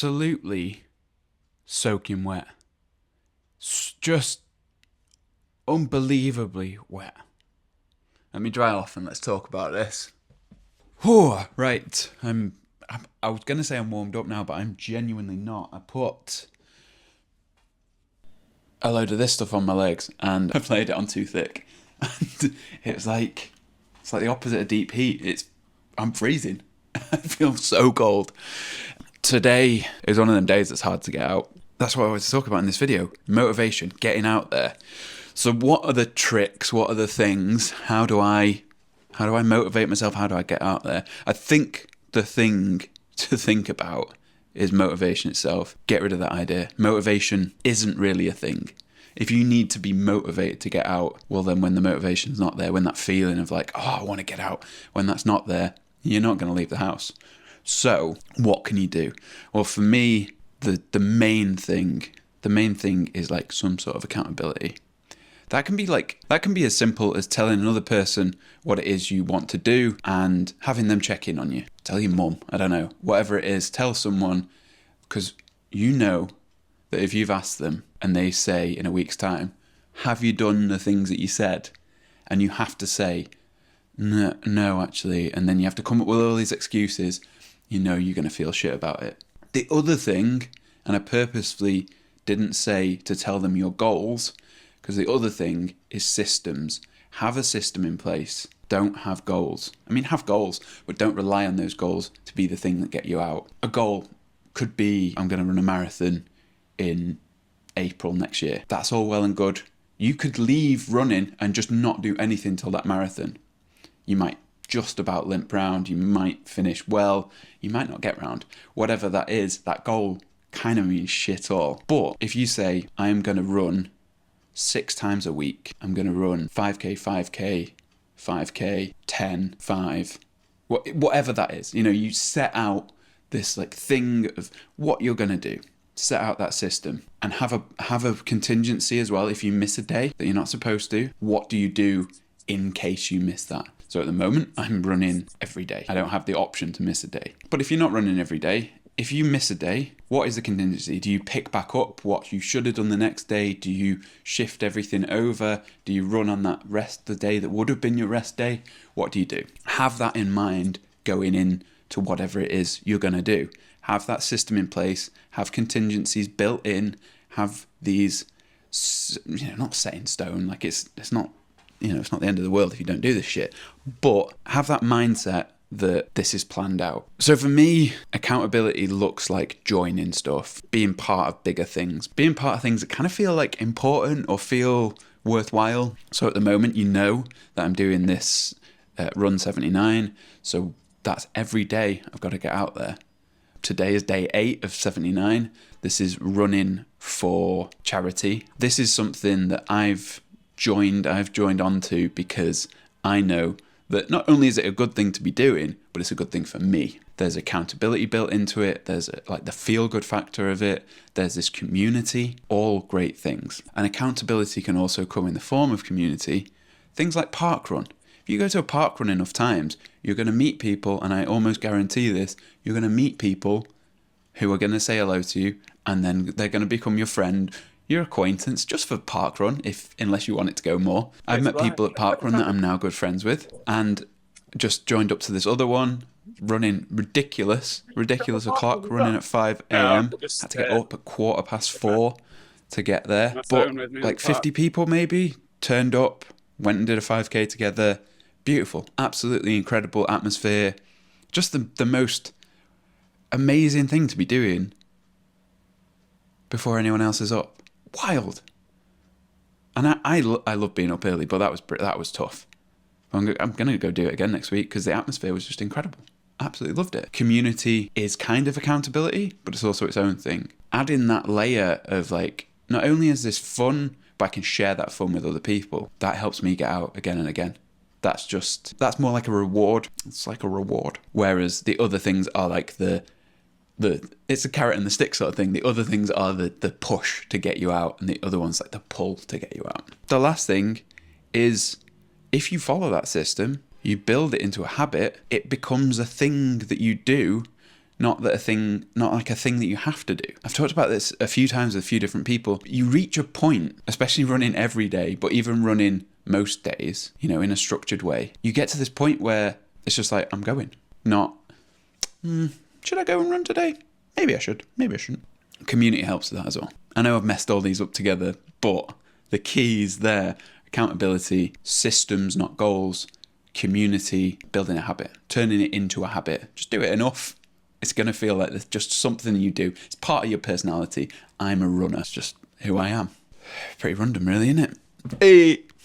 absolutely soaking wet. Just unbelievably wet. Let me dry off and let's talk about this. Whew, right. I was going to say I'm warmed up now, but I'm genuinely not. I put a load of this stuff on my legs and I've laid it on too thick. And it's like the opposite of deep heat. I'm freezing. I feel so cold. Today is one of them days that's hard to get out. That's what I want to talk about in this video. Motivation, getting out there. So what are the tricks? What are the things? How do I motivate myself? How do I get out there? I think the thing to think about is motivation itself. Get rid of that idea. Motivation isn't really a thing. If you need to be motivated to get out, well then when the motivation's not there, when that feeling of like, oh, I want to get out, when that's not there, you're not going to leave the house. So what can you do? Well, for me, the main thing is like some sort of accountability. That can be as simple as telling another person what it is you want to do and having them check in on you. Tell your mum, I don't know, whatever it is, tell someone, because you know that if you've asked them and they say in a week's time, have you done the things that you said? And you have to say, no, actually, and then you have to come up with all these excuses, you know you're going to feel shit about it. The other thing, and I purposefully didn't say to tell them your goals, because the other thing is systems. Have a system in place. Don't have goals. I mean, have goals, but don't rely on those goals to be the thing that get you out. A goal could be, I'm going to run a marathon in April next year. That's all well and good. You could leave running and just not do anything till that marathon. You might just about limp round. You might finish well. You might not get round. Whatever that is, that goal kind of means shit all. But if you say, I am going to run 6 times a week. I'm going to run 5k, 10, 5, whatever that is. You know, you set out this like thing of what you're going to do. Set out that system and have a contingency as well. If you miss a day that you're not supposed to, what do you do in case you miss that? So at the moment, I'm running every day. I don't have the option to miss a day. But if you're not running every day, if you miss a day, what is the contingency? Do you pick back up what you should have done the next day? Do you shift everything over? Do you run on that rest the day that would have been your rest day? What do you do? Have that in mind going in to whatever it is you're going to do. Have that system in place. Have contingencies built in. Have these, not set in stone. Like it's not, it's not the end of the world if you don't do this shit. But have that mindset that this is planned out. So for me, accountability looks like joining stuff, being part of bigger things, being part of things that kind of feel like important or feel worthwhile. So at the moment, you know that I'm doing this Run 79. So that's every day I've got to get out there. Today is day 8 of 79. This is running for charity. This is something that I've joined onto because I know that not only is it a good thing to be doing, but it's a good thing for me. There's accountability built into it. There's like the feel-good factor of it. There's this community, all great things. And accountability can also come in the form of community. Things like parkrun. If you go to a parkrun enough times, you're going to meet people, and I almost guarantee this, you're going to meet people who are going to say hello to you, and then they're going to become your friend, your acquaintance, just for parkrun, unless you want it to go more. I've met people at parkrun that I'm now good friends with, and just joined up to this other one, running ridiculous o'clock, running at 5 a.m. Had to get up at 4:15 to get there. But like 50 people maybe turned up, went and did a 5k together. Beautiful, absolutely incredible atmosphere. Just the most amazing thing to be doing before anyone else is up. Wild. And I love being up early, but that was tough. I'm going to go do it again next week because the atmosphere was just incredible. Absolutely loved it. Community is kind of accountability, but it's also its own thing. Add in that layer of like, not only is this fun, but I can share that fun with other people. That helps me get out again and again. That's more like a reward. It's like a reward. Whereas the other things are like it's a carrot and the stick sort of thing. The other things are the push to get you out, and the other one's like the pull to get you out. The last thing is, if you follow that system, you build it into a habit, it becomes a thing that you do not like a thing that you have to do. I've talked about this a few times with a few different people. You reach a point, especially running every day, but even running most days, you know, in a structured way, you get to this point where it's just like, I'm going. Not, should I go and run today? Maybe I should, maybe I shouldn't. Community helps with that as well. I know I've messed all these up together, but the keys there: accountability, systems, not goals, community, building a habit, turning it into a habit. Just do it enough. It's going to feel like there's just something you do. It's part of your personality. I'm a runner. It's just who I am. Pretty random, really, isn't it? Hey!